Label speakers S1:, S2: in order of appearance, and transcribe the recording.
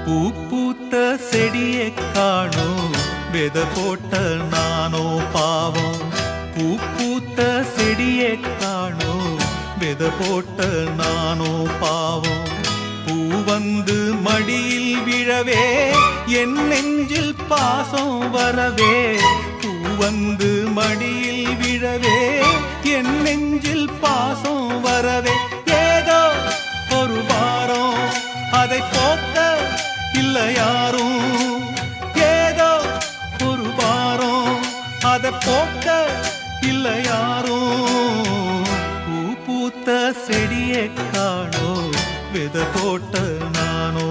S1: பூ பூத்த செடியை காணோம் வித போட்ட நானோ பாவம். பூ பூத்த செடியை காணோம் வித போட்ட நானோ பாவம். பூ வந்து மடியில் விழவே என் நெஞ்சில் பாசம் வரவே. பூ வந்து மடியில் விழவே என் நெஞ்சில் பாசம் வரவே. ஏதோ ஒரு வாரம் அதை போக்க இல்லை யாரும். ஏதோ ஒரு வாரம் அதை போக்க இல்லை யாரும். பூ பூத்த செடியை காணோ வித போட்ட நானோ